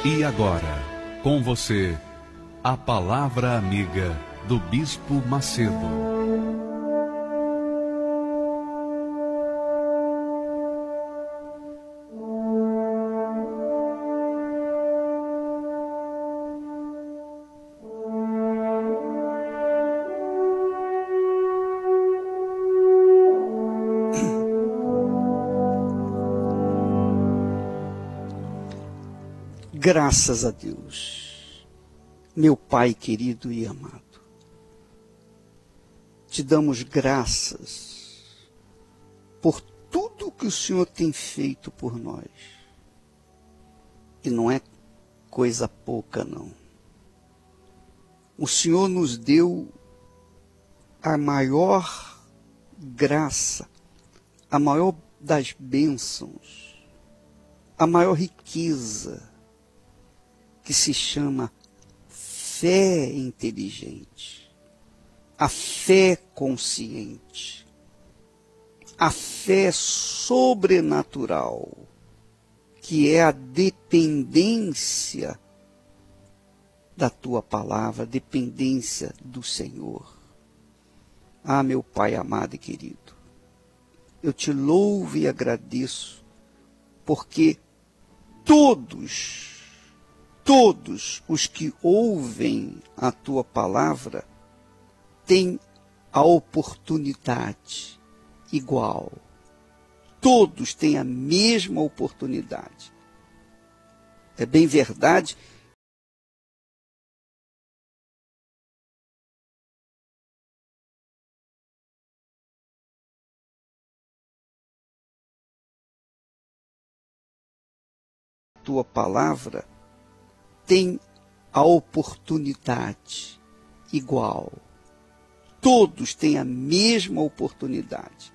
E agora, com você, a Palavra Amiga do Bispo Macedo. Graças a Deus, meu Pai querido e amado, te damos graças por tudo que o Senhor tem feito por nós. E não é coisa pouca, não. O Senhor nos deu a maior graça, a maior das bênçãos, a maior riqueza, que se chama fé inteligente, a fé consciente, a fé sobrenatural, que é a dependência da tua palavra, a dependência do Senhor. Ah, meu Pai amado e querido, eu te louvo e agradeço, porque todos os que ouvem a tua palavra têm a oportunidade igual. Todos têm a mesma oportunidade. É bem verdade a tua palavra tem a oportunidade igual. Todos têm a mesma oportunidade.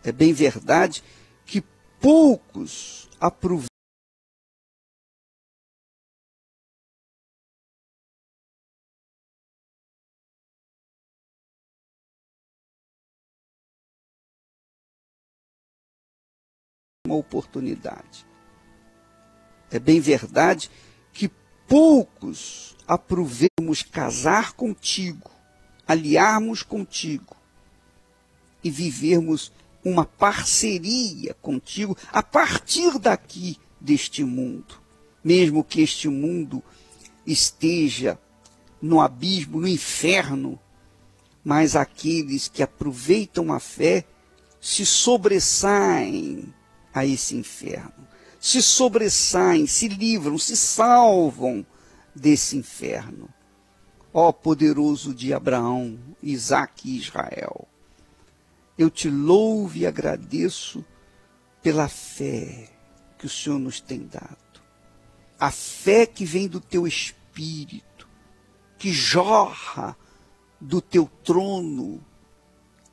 É bem verdade que poucos aproveitam uma oportunidade. É bem verdade que poucos aproveitamos casar contigo, aliarmos contigo e vivermos uma parceria contigo a partir daqui deste mundo. Mesmo que este mundo esteja no abismo, no inferno, mas aqueles que aproveitam a fé se sobressaem a esse inferno. Se sobressaem, se livram, se salvam desse inferno. Ó poderoso de Abraão, Isaque e Israel, eu te louvo e agradeço pela fé que o Senhor nos tem dado. A fé que vem do teu Espírito, que jorra do teu trono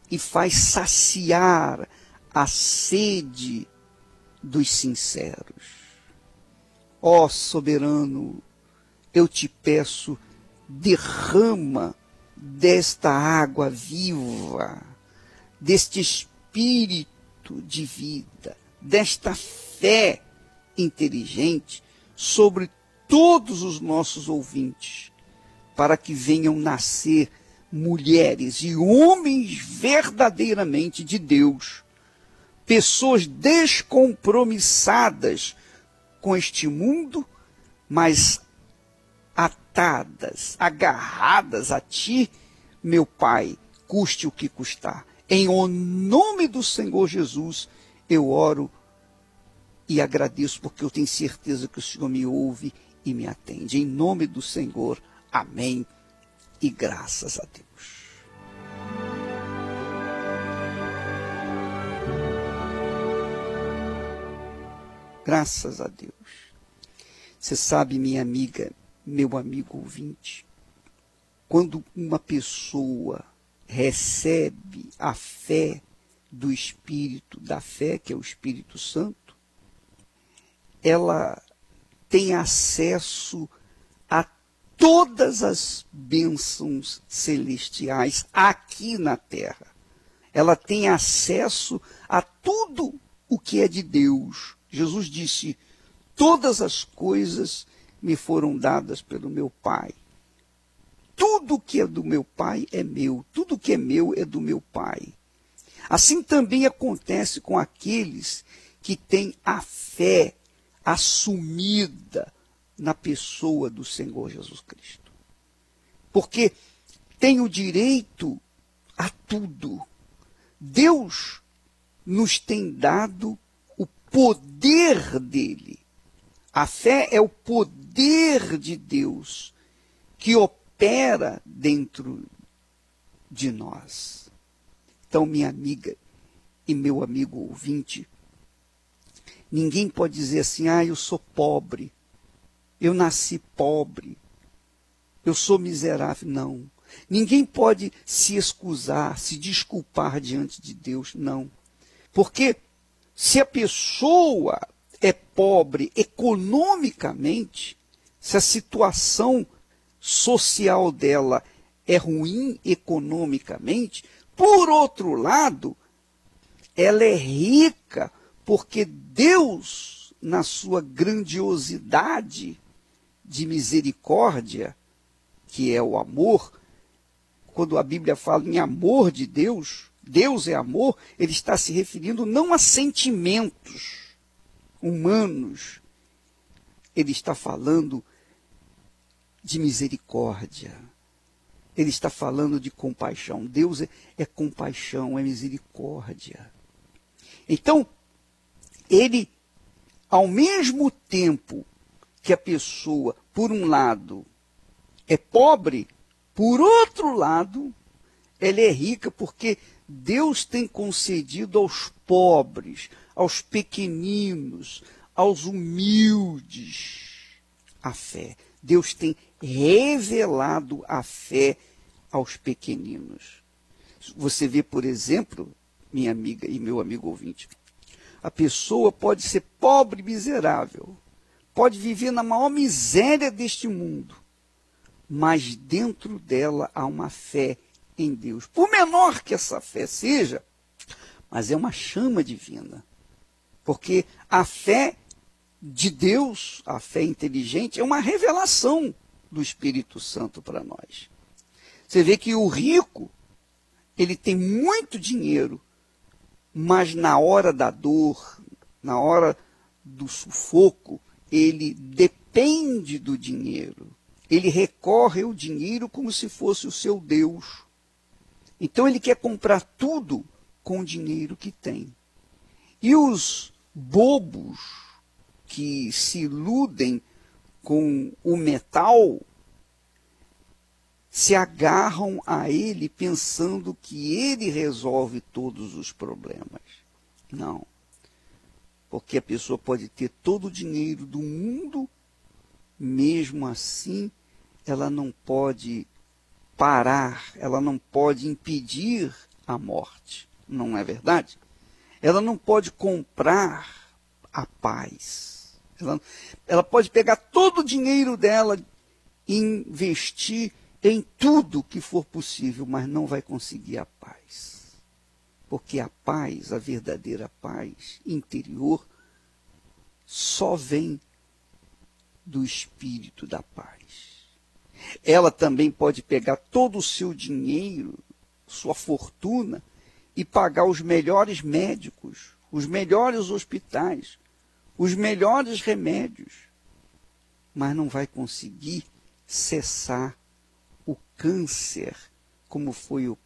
e faz saciar a sede dos sinceros. Ó soberano, eu te peço, derrama desta água viva, deste espírito de vida, desta fé inteligente sobre todos os nossos ouvintes, para que venham nascer mulheres e homens verdadeiramente de Deus, pessoas descompromissadas com este mundo, mas atadas, agarradas a ti, meu Pai, custe o que custar. Em o nome do Senhor Jesus, eu oro e agradeço, porque eu tenho certeza que o Senhor me ouve e me atende. Em nome do Senhor, amém e graças a Deus. Graças a Deus. Você sabe, minha amiga, meu amigo ouvinte, quando uma pessoa recebe a fé do Espírito, da fé que é o Espírito Santo, ela tem acesso a todas as bênçãos celestiais aqui na terra. Ela tem acesso a tudo o que é de Deus. Jesus disse: todas as coisas me foram dadas pelo meu Pai. Tudo que é do meu Pai é meu, tudo que é meu é do meu Pai. Assim também acontece com aqueles que têm a fé assumida na pessoa do Senhor Jesus Cristo. Porque tem o direito a tudo. Deus nos tem dado o poder dele. A fé é o poder de Deus que opera dentro de nós. Então, minha amiga e meu amigo ouvinte, ninguém pode dizer assim, eu sou pobre, eu nasci pobre, eu sou miserável. Não. Ninguém pode se excusar, se desculpar diante de Deus, não. Porque se a pessoa é pobre economicamente, se a situação social dela é ruim economicamente, por outro lado, ela é rica porque Deus, na sua grandiosidade de misericórdia, que é o amor, quando a Bíblia fala em amor de Deus, Deus é amor, ele está se referindo não a sentimentos humanos, ele está falando de misericórdia, ele está falando de compaixão. Deus é compaixão, é misericórdia. Então, ele, ao mesmo tempo que a pessoa, por um lado, é pobre, por outro lado, ela é rica, porque Deus tem concedido aos pobres, aos pequeninos, aos humildes, a fé. Deus tem revelado a fé aos pequeninos. Você vê, por exemplo, minha amiga e meu amigo ouvinte, a pessoa pode ser pobre e miserável, pode viver na maior miséria deste mundo, mas dentro dela há uma fé em Deus. Por menor que essa fé seja, mas é uma chama divina. Porque a fé de Deus, a fé inteligente, é uma revelação do Espírito Santo para nós. Você vê que o rico, ele tem muito dinheiro, mas na hora da dor, na hora do sufoco, ele depende do dinheiro. Ele recorre ao dinheiro como se fosse o seu Deus. Então ele quer comprar tudo com o dinheiro que tem. E os bobos que se iludem com o metal se agarram a ele pensando que ele resolve todos os problemas. Não. Porque a pessoa pode ter todo o dinheiro do mundo, mesmo assim, ela não pode parar, ela não pode impedir a morte. Não é verdade? Ela não pode comprar a paz. Ela pode pegar todo o dinheiro dela e investir em tudo que for possível, mas não vai conseguir a paz. Porque a paz, a verdadeira paz interior, só vem do Espírito da paz. Ela também pode pegar todo o seu dinheiro, sua fortuna, e pagar os melhores médicos, os melhores hospitais, os melhores remédios, mas não vai conseguir cessar o câncer, como foi o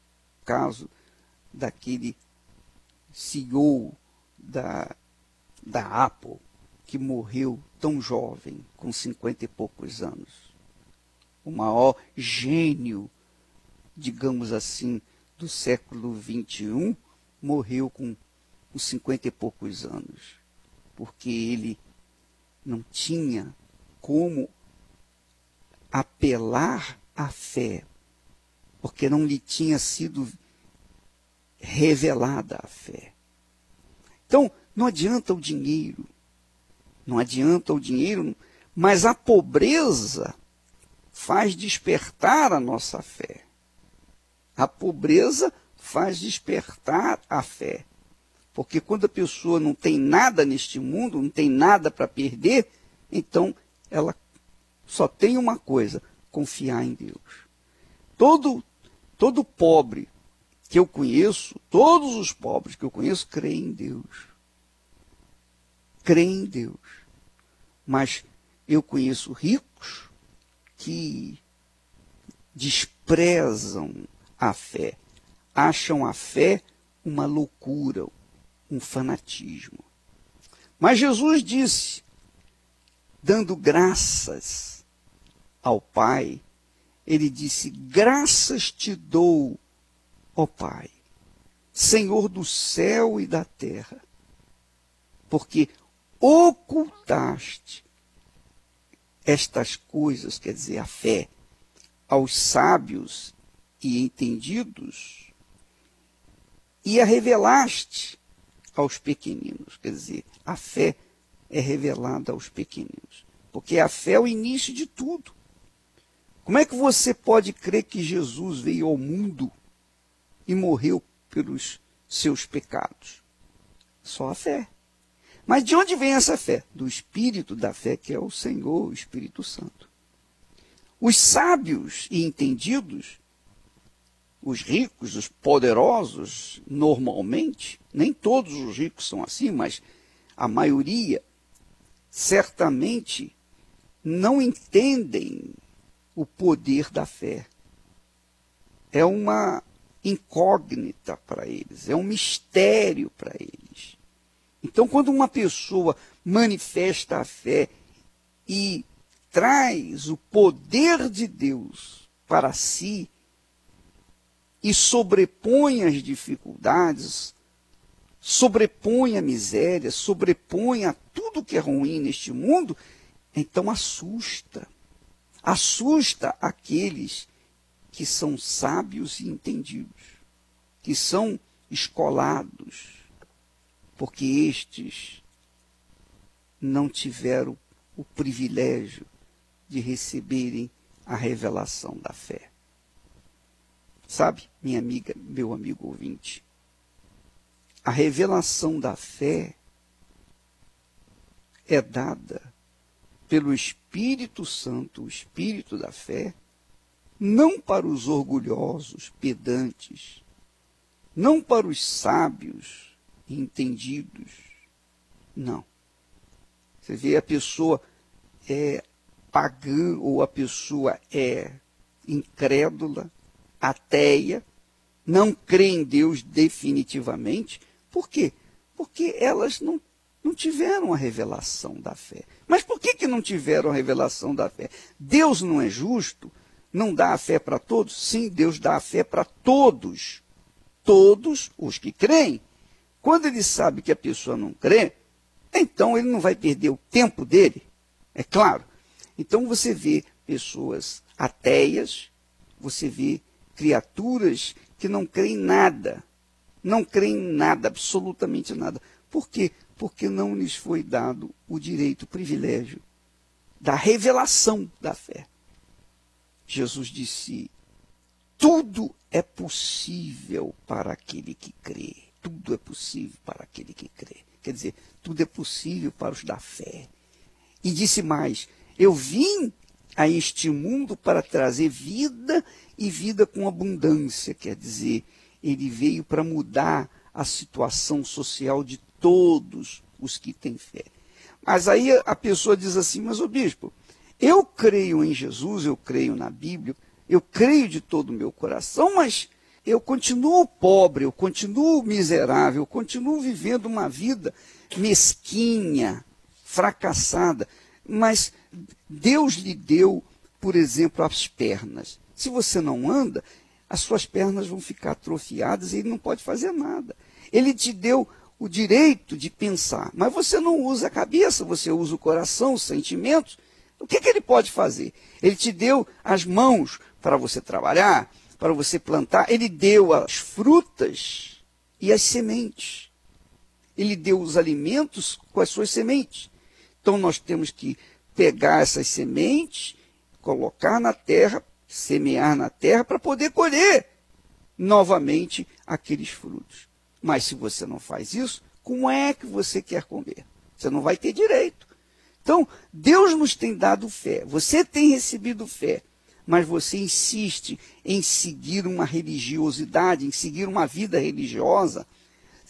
caso daquele CEO da Apple, que morreu tão jovem, com 50 e poucos anos. O maior gênio, digamos assim, do século XXI, morreu com 50 e poucos anos, porque ele não tinha como apelar à fé, porque não lhe tinha sido revelada a fé. Então, não adianta o dinheiro, mas a pobreza faz despertar a nossa fé. A pobreza faz despertar a fé. Porque quando a pessoa não tem nada neste mundo, não tem nada para perder, então ela só tem uma coisa: confiar em Deus. Todo pobre que eu conheço, todos os pobres que eu conheço, creem em Deus. Creem em Deus. Mas eu conheço ricos que desprezam a fé, acham a fé uma loucura, um fanatismo. Mas Jesus disse, dando graças ao Pai, ele disse: graças te dou, ó Pai, Senhor do céu e da terra, porque ocultaste estas coisas, quer dizer, a fé, aos sábios e entendidos, e a revelaste aos pequeninos. Quer dizer, a fé é revelada aos pequeninos, porque a fé é o início de tudo. Como é que você pode crer que Jesus veio ao mundo e morreu pelos seus pecados? Só a fé. Mas de onde vem essa fé? Do Espírito da fé, que é o Senhor, o Espírito Santo. Os sábios e entendidos, os ricos, os poderosos, normalmente, nem todos os ricos são assim, mas a maioria, certamente, não entendem o poder da fé. É uma incógnita para eles, é um mistério para eles. Então, quando uma pessoa manifesta a fé e traz o poder de Deus para si e sobrepõe as dificuldades, sobrepõe a miséria, sobrepõe a tudo que é ruim neste mundo, então assusta. Assusta aqueles que são sábios e entendidos, que são escolados, porque estes não tiveram o privilégio de receberem a revelação da fé. Sabe, minha amiga, meu amigo ouvinte, a revelação da fé é dada pelo Espírito Santo, o Espírito da fé, não para os orgulhosos, pedantes, não para os sábios e entendidos, não. Você vê, a pessoa é pagã ou a pessoa é incrédula, ateia, não crê em Deus definitivamente. Por quê? Porque elas não tiveram a revelação da fé. Mas por que não tiveram a revelação da fé? Deus não é justo? Não dá a fé para todos? Sim, Deus dá a fé para todos. Todos os que creem. Quando ele sabe que a pessoa não crê, então ele não vai perder o tempo dele, é claro. Então você vê pessoas ateias, você vê criaturas que não creem em nada. Não creem em nada, absolutamente nada. Por quê? Porque não lhes foi dado o direito, o privilégio da revelação da fé. Jesus disse: tudo é possível para aquele que crê. Tudo é possível para aquele que crê. Quer dizer, tudo é possível para os da fé. E disse mais: eu vim a este mundo para trazer vida e vida com abundância. Quer dizer, ele veio para mudar a situação social de todos os que têm fé. Mas aí a pessoa diz assim: mas ô bispo, eu creio em Jesus, eu creio na Bíblia, eu creio de todo o meu coração, mas eu continuo pobre, eu continuo miserável, eu continuo vivendo uma vida mesquinha, fracassada. Mas Deus lhe deu, por exemplo, as pernas. Se você não anda, as suas pernas vão ficar atrofiadas e ele não pode fazer nada. Ele te deu o direito de pensar, mas você não usa a cabeça, você usa o coração, os sentimentos. O que ele pode fazer? Ele te deu as mãos para você trabalhar, para você plantar. Ele deu as frutas e as sementes. Ele deu os alimentos com as suas sementes. Então nós temos que pegar essas sementes, colocar na terra, semear na terra para poder colher novamente aqueles frutos. Mas se você não faz isso, como é que você quer comer? Você não vai ter direito. Então, Deus nos tem dado fé. Você tem recebido fé, mas você insiste em seguir uma religiosidade, em seguir uma vida religiosa,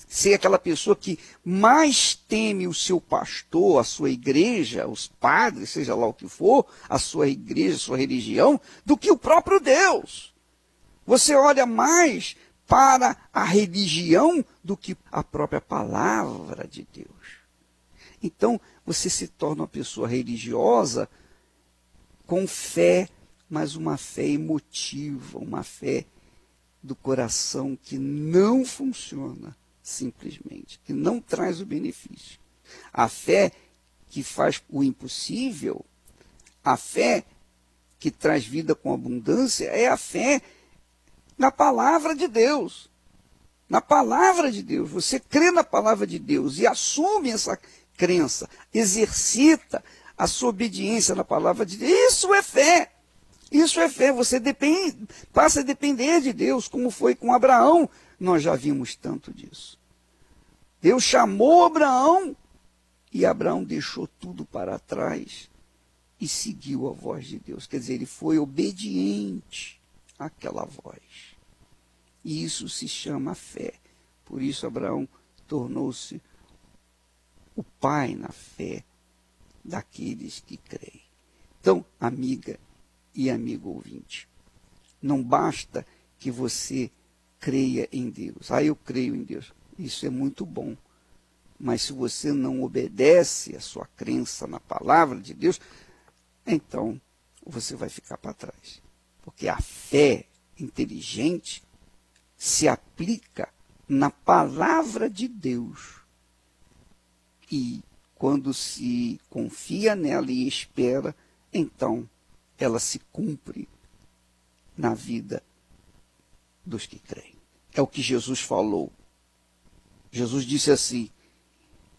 ser aquela pessoa que mais teme o seu pastor, a sua igreja, os padres, seja lá o que for, a sua igreja, a sua religião, do que o próprio Deus. Você olha mais para a religião do que a própria palavra de Deus. Então, você se torna uma pessoa religiosa com fé, mas uma fé emotiva, uma fé do coração que não funciona simplesmente, que não traz o benefício. A fé que faz o impossível, a fé que traz vida com abundância, é a fé na palavra de Deus. Na palavra de Deus. Você crê na palavra de Deus e assume essa crença, exercita a sua obediência na palavra de Deus. Isso é fé. Isso é fé. Você passa a depender de Deus, como foi com Abraão. Nós já vimos tanto disso. Deus chamou Abraão e Abraão deixou tudo para trás e seguiu a voz de Deus. Quer dizer, ele foi obediente àquela voz. E isso se chama fé. Por isso Abraão tornou-se o pai na fé daqueles que creem. Então, amiga e amigo ouvinte, não basta que você creia em Deus. Eu creio em Deus. Isso é muito bom. Mas se você não obedece a sua crença na palavra de Deus, então você vai ficar para trás. Porque a fé inteligente se aplica na palavra de Deus. E quando se confia nela e espera, então ela se cumpre na vida dos que creem. É o que Jesus falou. Jesus disse assim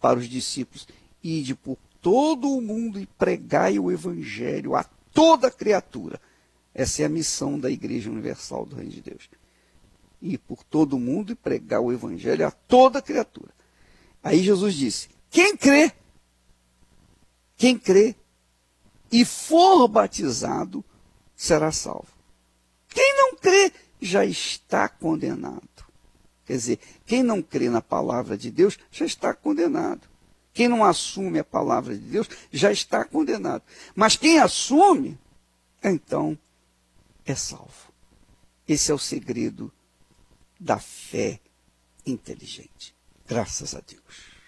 para os discípulos: ide por todo o mundo e pregai o evangelho a toda criatura. Essa é a missão da Igreja Universal do Reino de Deus. Ir por todo o mundo e pregar o evangelho a toda criatura. Aí Jesus disse: quem crê e for batizado será salvo. Quem não crê já está condenado. Quer dizer, quem não crê na palavra de Deus já está condenado. Quem não assume a palavra de Deus já está condenado. Mas quem assume, então, é salvo. Esse é o segredo da fé inteligente. Graças a Deus.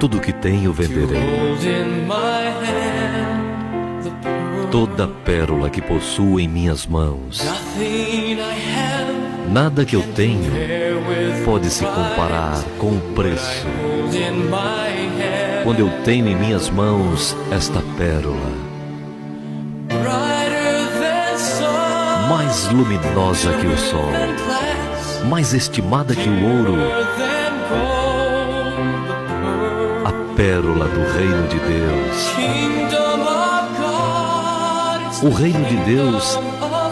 Tudo que tenho venderei. Toda pérola que possuo em minhas mãos. Nada que eu tenho pode se comparar com o preço. Quando eu tenho em minhas mãos esta pérola, mais luminosa que o sol, mais estimada que o ouro, a pérola do reino de Deus. O reino de Deus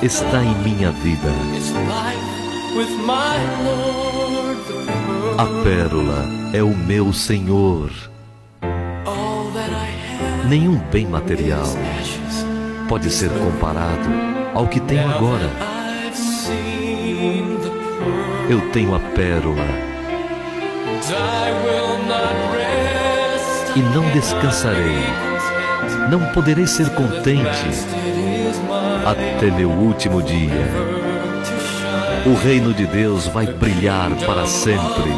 está em minha vida. A pérola é o meu Senhor. Nenhum bem material pode ser comparado ao que tenho agora. Eu tenho a pérola e não descansarei, não poderei ser contente até meu último dia. O reino de Deus vai brilhar para sempre.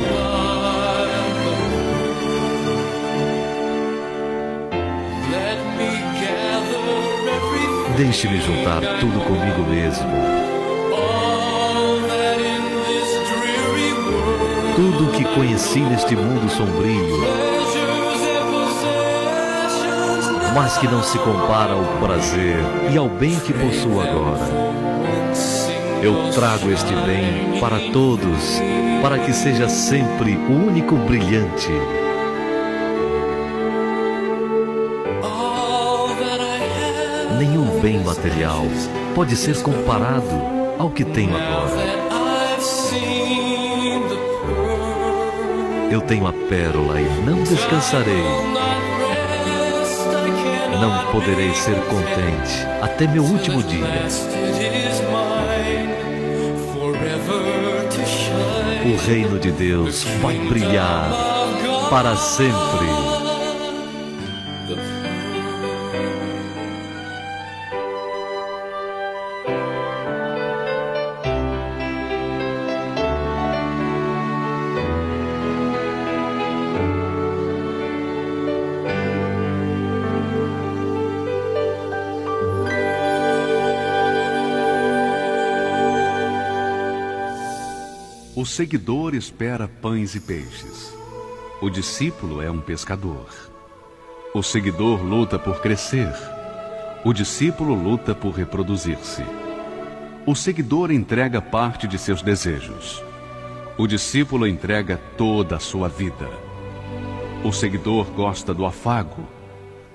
Deixe-me juntar tudo comigo mesmo. Tudo o que conheci neste mundo sombrio, mas que não se compara ao prazer e ao bem que possuo agora. Eu trago este bem para todos, para que seja sempre o único brilhante. Nenhum bem material pode ser comparado ao que tenho agora. Eu tenho a pérola e não descansarei. Não poderei ser contente até meu último dia. O reino de Deus vai brilhar para sempre. O seguidor espera pães e peixes. O discípulo é um pescador. O seguidor luta por crescer. O discípulo luta por reproduzir-se. O seguidor entrega parte de seus desejos. O discípulo entrega toda a sua vida. O seguidor gosta do afago.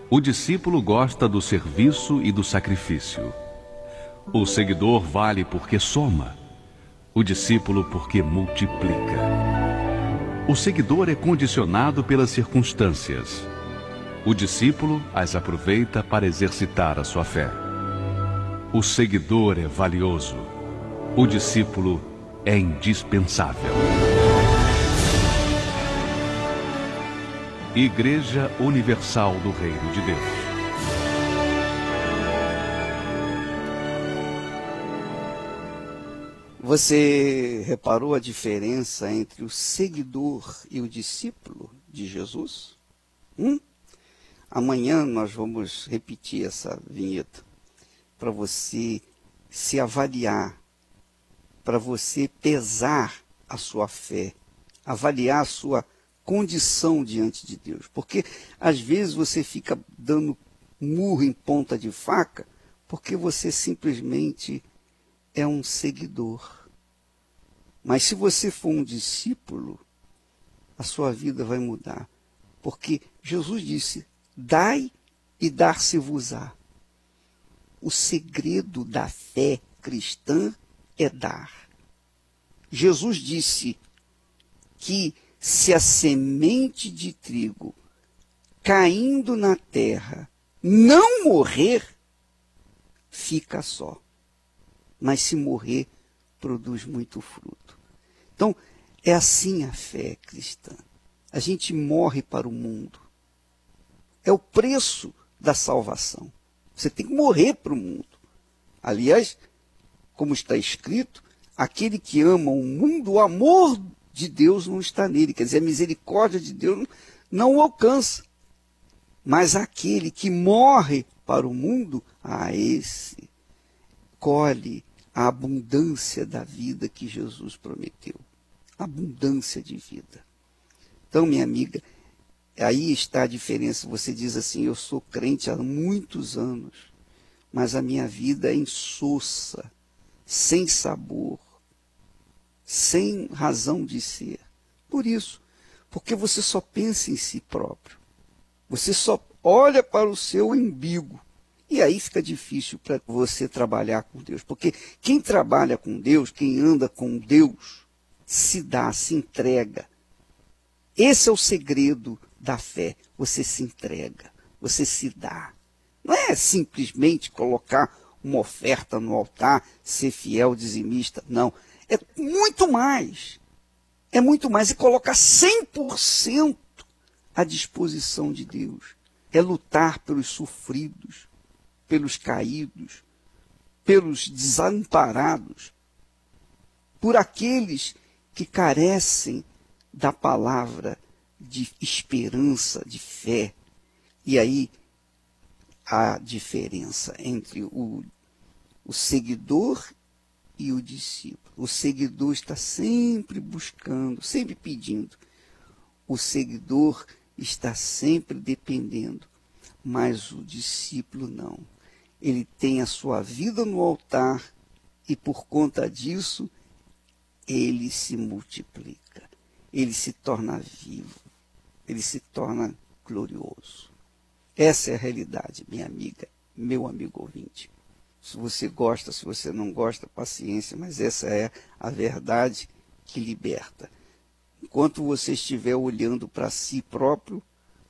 O discípulo gosta do serviço e do sacrifício. O seguidor vale porque soma. O discípulo porque multiplica. O seguidor é condicionado pelas circunstâncias. O discípulo as aproveita para exercitar a sua fé. O seguidor é valioso. O discípulo é indispensável. Igreja Universal do Reino de Deus. Você reparou a diferença entre o seguidor e o discípulo de Jesus? Amanhã nós vamos repetir essa vinheta para você se avaliar, para você pesar a sua fé, avaliar a sua condição diante de Deus. Porque às vezes você fica dando murro em ponta de faca porque você simplesmente é um seguidor. Mas se você for um discípulo, a sua vida vai mudar. Porque Jesus disse, dai e dar-se-vos-á. O segredo da fé cristã é dar. Jesus disse que se a semente de trigo caindo na terra não morrer, fica só. Mas se morrer, produz muito fruto. Então, é assim a fé cristã. A gente morre para o mundo. É o preço da salvação. Você tem que morrer para o mundo. Aliás, como está escrito, aquele que ama o mundo, o amor de Deus não está nele. Quer dizer, a misericórdia de Deus não o alcança. Mas aquele que morre para o mundo, esse colhe a abundância da vida que Jesus prometeu. Abundância de vida. Então, minha amiga, aí está a diferença. Você diz assim, eu sou crente há muitos anos, mas a minha vida é insossa, sem sabor, sem razão de ser. Por isso, porque você só pensa em si próprio. Você só olha para o seu umbigo. E aí fica difícil para você trabalhar com Deus. Porque quem trabalha com Deus, quem anda com Deus, se dá, se entrega. Esse é o segredo da fé. Você se entrega, você se dá. Não é simplesmente colocar uma oferta no altar, ser fiel, dizimista. Não. É muito mais. É muito mais. E colocar 100% à disposição de Deus. É lutar pelos sofridos, pelos caídos, pelos desamparados, por aqueles que carecem da palavra de esperança, de fé. E aí a diferença entre o seguidor e o discípulo. O seguidor está sempre buscando, sempre pedindo. O seguidor está sempre dependendo, mas o discípulo não. Ele tem a sua vida no altar E por conta disso, ele se multiplica, ele se torna vivo, ele se torna glorioso. Essa é a realidade, minha amiga, meu amigo ouvinte. Se você gosta, se você não gosta, paciência, mas essa é a verdade que liberta. Enquanto você estiver olhando para si próprio,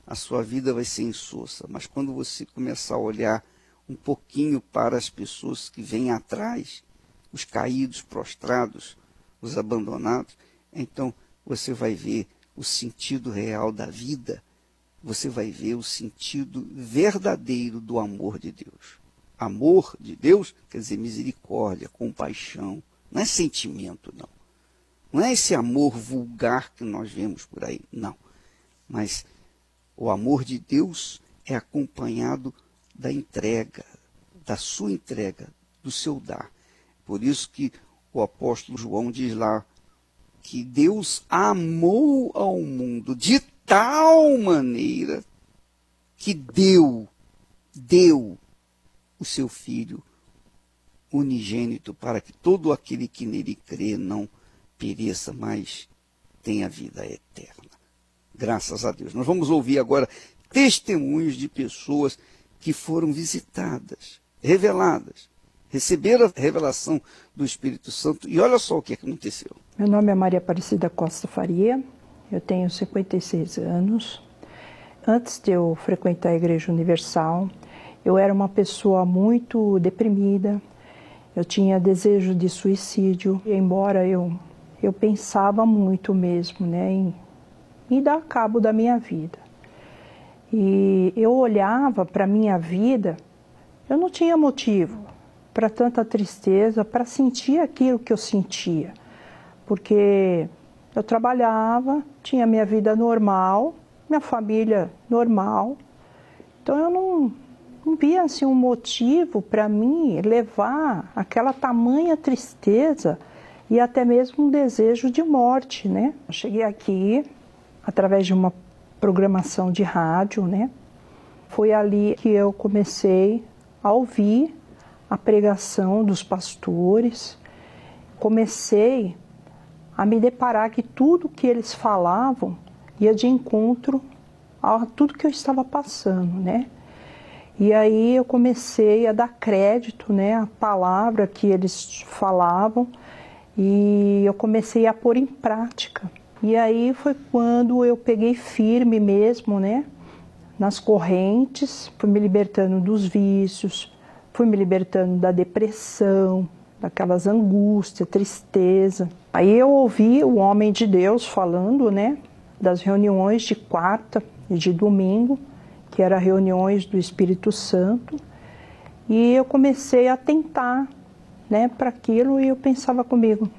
a sua vida vai ser insossa. Mas quando você começar a olhar um pouquinho para as pessoas que vêm atrás, os caídos, prostrados, os abandonados, então você vai ver o sentido real da vida, você vai ver o sentido verdadeiro do amor de Deus. Amor de Deus quer dizer misericórdia, compaixão, não é sentimento, não. Não é esse amor vulgar que nós vemos por aí, não. Mas o amor de Deus é acompanhado da entrega, da sua entrega, do seu dar. Por isso que o apóstolo João diz lá que Deus amou ao mundo de tal maneira que deu o seu Filho unigênito para que todo aquele que nele crê não pereça, mas tenha vida eterna. Graças a Deus. Nós vamos ouvir agora testemunhos de pessoas que foram visitadas, reveladas, receberam a revelação do Espírito Santo. E olha só o que aconteceu. Meu nome é Maria Aparecida Costa Faria, eu tenho 56 anos. Antes de eu frequentar a Igreja Universal, eu era uma pessoa muito deprimida, eu tinha desejo de suicídio, embora eu pensava muito mesmo, né, em dar cabo da minha vida. E eu olhava para a minha vida, eu não tinha motivo para tanta tristeza, para sentir aquilo que eu sentia. Porque eu trabalhava, tinha minha vida normal, minha família normal, então eu não via assim, um motivo para mim levar aquela tamanha tristeza e até mesmo um desejo de morte, né? Eu cheguei aqui através de uma programação de rádio, né? Foi ali que eu comecei a ouvir a pregação dos pastores, comecei a me deparar que tudo que eles falavam ia de encontro a tudo que eu estava passando, né? E aí eu comecei a dar crédito, né, à palavra que eles falavam e eu comecei a pôr em prática. E aí foi quando eu peguei firme mesmo, né, nas correntes, fui me libertando dos vícios, fui me libertando da depressão, daquelas angústias, tristeza. Aí eu ouvi o homem de Deus falando, né, das reuniões de quarta e de domingo, que eram reuniões do Espírito Santo, e eu comecei a tentar, né, para aquilo, e eu pensava comigo,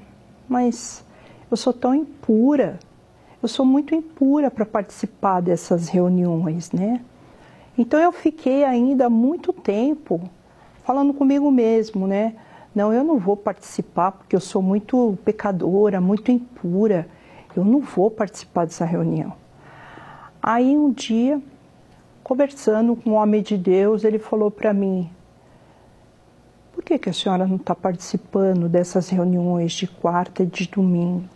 mas eu sou tão impura, eu sou muito impura para participar dessas reuniões, né? Então eu fiquei ainda muito tempo falando comigo mesmo, né? Não, eu não vou participar porque eu sou muito pecadora, muito impura, eu não vou participar dessa reunião. Aí um dia, conversando com um homem de Deus, ele falou para mim, por que a senhora não está participando dessas reuniões de quarta e de domingo?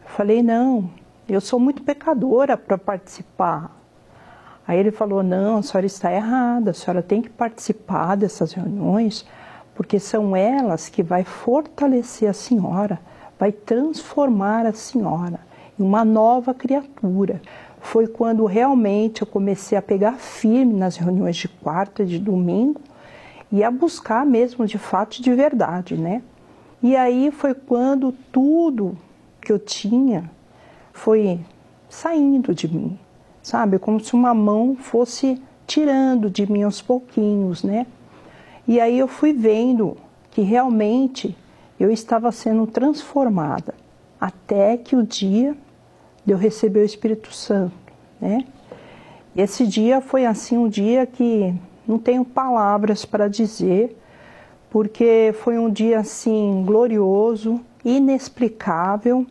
Eu falei, não, eu sou muito pecadora para participar. Aí ele falou, não, a senhora está errada, a senhora tem que participar dessas reuniões, porque são elas que vai fortalecer a senhora, vai transformar a senhora em uma nova criatura. Foi quando realmente eu comecei a pegar firme nas reuniões de quarta e de domingo e a buscar mesmo de fato e de verdade, né? E aí foi quando tudo que eu tinha foi saindo de mim, sabe? Como se uma mão fosse tirando de mim aos pouquinhos, né? E aí eu fui vendo que realmente eu estava sendo transformada, até que o dia de eu receber o Espírito Santo, né? Esse dia foi assim um dia que não tenho palavras para dizer, porque foi um dia assim glorioso, inexplicável.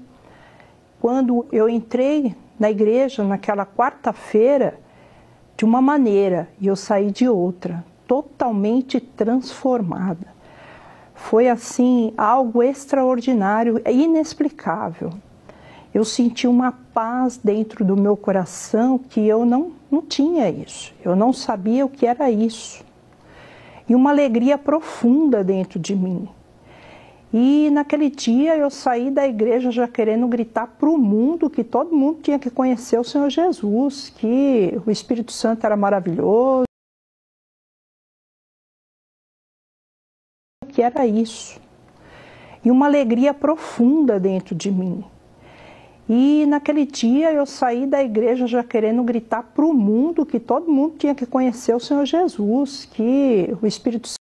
Quando eu entrei na igreja naquela quarta-feira de uma maneira e eu saí de outra, totalmente transformada. Foi assim, algo extraordinário, inexplicável. Eu senti uma paz dentro do meu coração que eu não tinha isso. Eu não sabia o que era isso. E uma alegria profunda dentro de mim. E naquele dia eu saí da igreja já querendo gritar para o mundo que todo mundo tinha que conhecer o Senhor Jesus, que o Espírito Santo era maravilhoso, que era isso. E uma alegria profunda dentro de mim. E naquele dia eu saí da igreja já querendo gritar para o mundo que todo mundo tinha que conhecer o Senhor Jesus, que o Espírito Santo.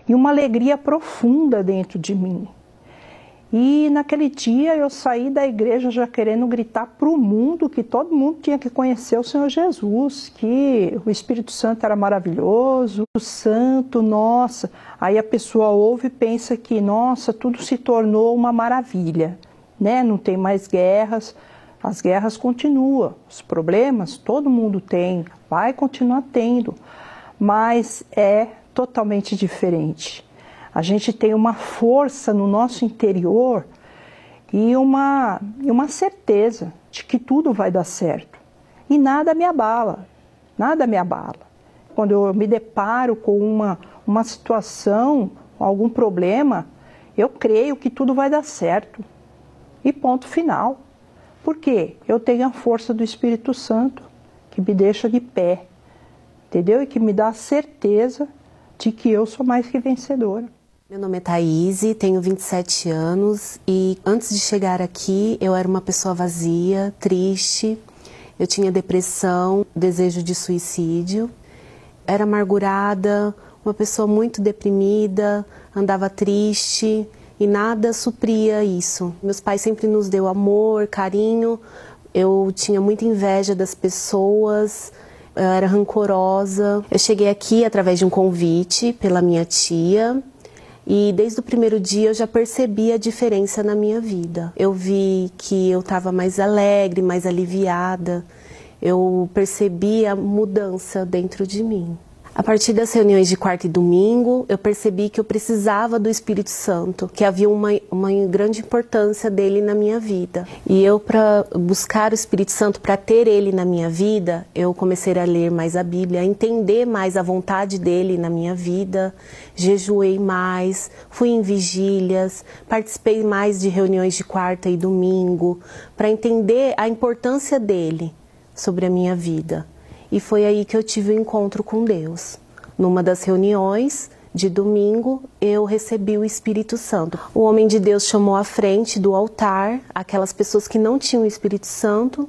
E uma alegria profunda dentro de mim. E naquele dia eu saí da igreja já querendo gritar para o mundo que todo mundo tinha que conhecer o Senhor Jesus, que o Espírito Santo era maravilhoso, o Santo, nossa. Aí a pessoa ouve e pensa que, nossa, tudo se tornou uma maravilha, né? Não tem mais guerras, as guerras continuam, os problemas todo mundo tem, vai continuar tendo, mas é totalmente diferente. A gente tem uma força no nosso interior e uma certeza de que tudo vai dar certo. E nada me abala, nada me abala. Quando eu me deparo com uma situação, algum problema, eu creio que tudo vai dar certo. E ponto final. Por quê? Eu tenho a força do Espírito Santo que me deixa de pé, entendeu? E que me dá a certeza de que eu sou mais que vencedora. Meu nome é Thaíse, tenho 27 anos e antes de chegar aqui eu era uma pessoa vazia, triste, eu tinha depressão, desejo de suicídio, era amargurada, uma pessoa muito deprimida, andava triste e nada supria isso. Meus pais sempre nos deu amor, carinho, eu tinha muita inveja das pessoas, eu era rancorosa. Eu cheguei aqui através de um convite pela minha tia e desde o primeiro dia eu já percebi a diferença na minha vida. Eu vi que eu estava mais alegre, mais aliviada, eu percebi a mudança dentro de mim. A partir das reuniões de quarta e domingo, eu percebi que eu precisava do Espírito Santo, que havia uma grande importância dele na minha vida. E eu, para buscar o Espírito Santo, para ter ele na minha vida, eu comecei a ler mais a Bíblia, a entender mais a vontade dele na minha vida, jejuei mais, fui em vigílias, participei mais de reuniões de quarta e domingo, para entender a importância dele sobre a minha vida. E foi aí que eu tive o encontro com Deus. Numa das reuniões de domingo, eu recebi o Espírito Santo. O homem de Deus chamou à frente do altar aquelas pessoas que não tinham o Espírito Santo.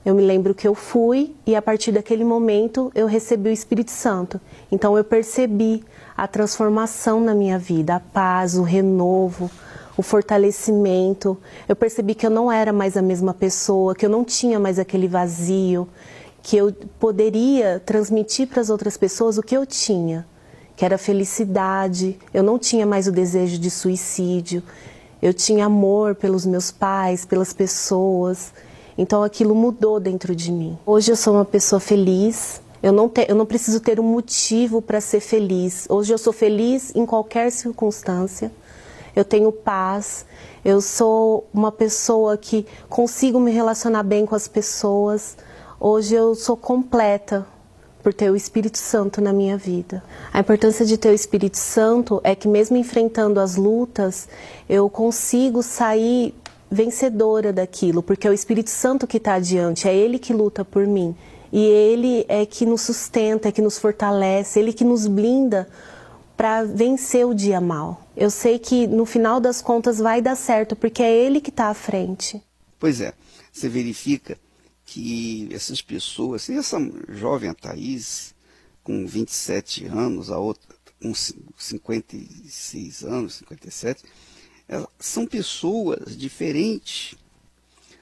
Eu me lembro que eu fui e a partir daquele momento eu recebi o Espírito Santo. Então eu percebi a transformação na minha vida, a paz, o renovo, o fortalecimento. Eu percebi que eu não era mais a mesma pessoa, que eu não tinha mais aquele vazio, que eu poderia transmitir para as outras pessoas o que eu tinha, que era felicidade. Eu não tinha mais o desejo de suicídio, eu tinha amor pelos meus pais, pelas pessoas, então aquilo mudou dentro de mim. Hoje eu sou uma pessoa feliz, eu não preciso ter um motivo para ser feliz. Hoje eu sou feliz em qualquer circunstância, eu tenho paz, eu sou uma pessoa que consigo me relacionar bem com as pessoas. Hoje eu sou completa por ter o Espírito Santo na minha vida. A importância de ter o Espírito Santo é que mesmo enfrentando as lutas, eu consigo sair vencedora daquilo, porque é o Espírito Santo que está adiante, é Ele que luta por mim. E Ele é que nos sustenta, é que nos fortalece, Ele que nos blinda para vencer o dia mal. Eu sei que no final das contas vai dar certo, porque é Ele que está à frente. Pois é, você verifica que essas pessoas, essa jovem, a Thaís, com 27 anos, a outra com 56 anos, 57. São pessoas diferentes,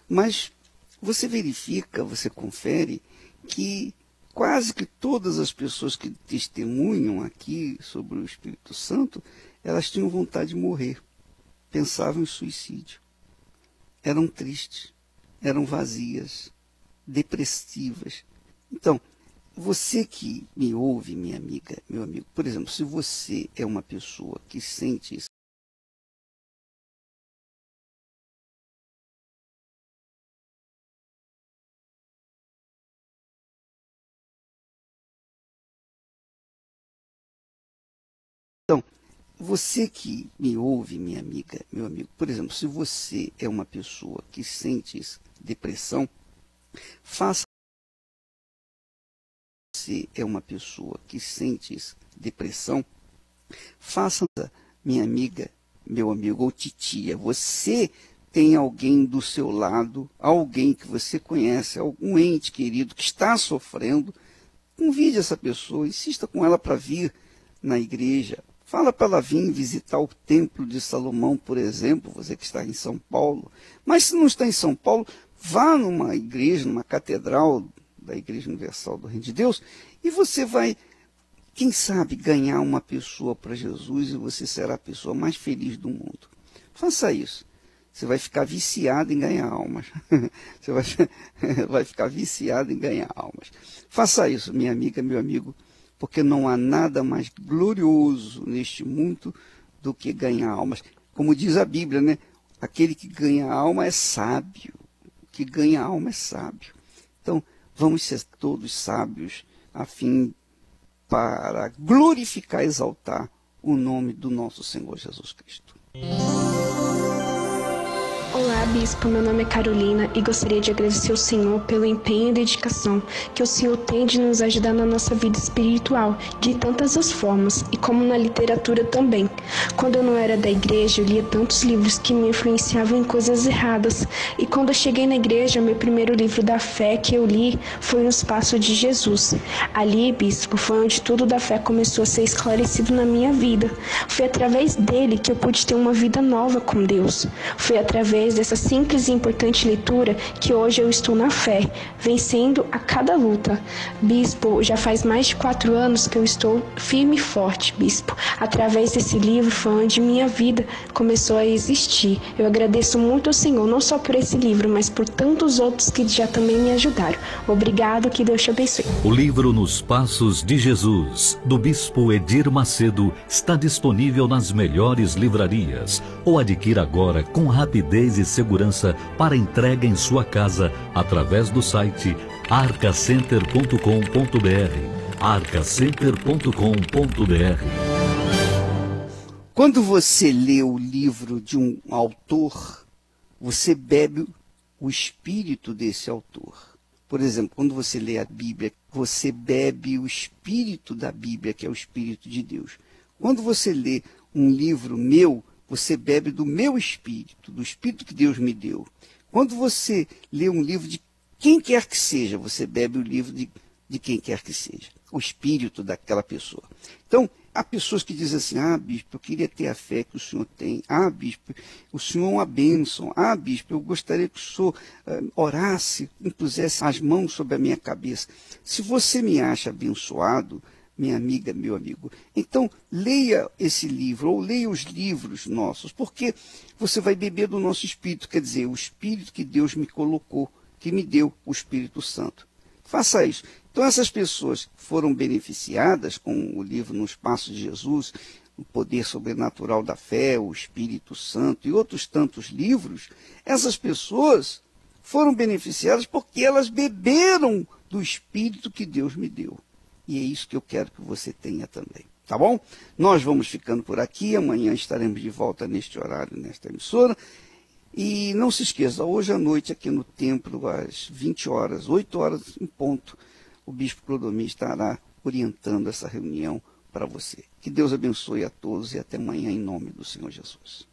mas você verifica, você confere que quase que todas as pessoas que testemunham aqui sobre o Espírito Santo, elas tinham vontade de morrer, pensavam em suicídio, eram tristes, eram vazias, depressivas. Então, você que me ouve, minha amiga, meu amigo, por exemplo, se você é uma pessoa que sente isso, então, você que me ouve, minha amiga, meu amigo, por exemplo, se você é uma pessoa que sente depressão, faça. Se é uma pessoa que sente depressão, faça, minha amiga, meu amigo ou titia, você tem alguém do seu lado, alguém que você conhece, algum ente querido que está sofrendo, convide essa pessoa, insista com ela para vir na igreja, fala para ela vir visitar o Templo de Salomão, por exemplo, você que está em São Paulo, mas se não está em São Paulo, vá numa igreja, numa catedral da Igreja Universal do Reino de Deus, e você vai, quem sabe, ganhar uma pessoa para Jesus e você será a pessoa mais feliz do mundo. Faça isso. Você vai ficar viciado em ganhar almas. Você vai ficar viciado em ganhar almas. Faça isso, minha amiga, meu amigo, porque não há nada mais glorioso neste mundo do que ganhar almas. Como diz a Bíblia, né? Aquele que ganha alma é sábio. O que ganha alma é sábio. Então, vamos ser todos sábios, a fim para glorificar e exaltar o nome do nosso Senhor Jesus Cristo. Olá, Bispo, meu nome é Carolina e gostaria de agradecer ao Senhor pelo empenho e dedicação que o Senhor tem de nos ajudar na nossa vida espiritual, de tantas as formas, e como na literatura também. Quando eu não era da igreja, eu lia tantos livros que me influenciavam em coisas erradas, e quando eu cheguei na igreja, meu primeiro livro da fé que eu li foi Nos Passos de Jesus. Ali, Bispo, foi onde tudo da fé começou a ser esclarecido na minha vida. Foi através dele que eu pude ter uma vida nova com Deus. Foi através dessa simples e importante leitura que hoje eu estou na fé, vencendo a cada luta. Bispo, já faz mais de 4 anos que eu estou firme e forte, Bispo. Através desse livro foi onde minha vida começou a existir. Eu agradeço muito ao Senhor, não só por esse livro, mas por tantos outros que já também me ajudaram. Obrigado, que Deus te abençoe. O livro Nos Passos de Jesus, do Bispo Edir Macedo, está disponível nas melhores livrarias, ou adquira agora com rapidez e segurança para entrega em sua casa através do site arcacenter.com.br. arcacenter.com.br. Quando você lê o livro de um autor, você bebe o espírito desse autor. Por exemplo, quando você lê a Bíblia, você bebe o espírito da Bíblia, que é o Espírito de Deus. Quando você lê um livro meu, você bebe do meu espírito, do espírito que Deus me deu. Quando você lê um livro de quem quer que seja, você bebe o livro de quem quer que seja, o espírito daquela pessoa. Então, há pessoas que dizem assim, bispo, eu queria ter a fé que o senhor tem. Bispo, o senhor é uma bênção. Bispo, eu gostaria que o senhor orasse, impusesse as mãos sobre a minha cabeça. Se você me acha abençoado, minha amiga, meu amigo, então leia esse livro, ou leia os livros nossos, porque você vai beber do nosso espírito, quer dizer, o espírito que Deus me colocou, que me deu o Espírito Santo. Faça isso. Então essas pessoas foram beneficiadas com o livro Nos Passos de Jesus, o poder sobrenatural da fé, o Espírito Santo e outros tantos livros, essas pessoas foram beneficiadas porque elas beberam do Espírito que Deus me deu. E é isso que eu quero que você tenha também. Tá bom? Nós vamos ficando por aqui. Amanhã estaremos de volta neste horário, nesta emissora. E não se esqueça, hoje à noite aqui no templo, às 20 horas, 8 horas em ponto, o Bispo Clodomir estará orientando essa reunião para você. Que Deus abençoe a todos e até amanhã em nome do Senhor Jesus.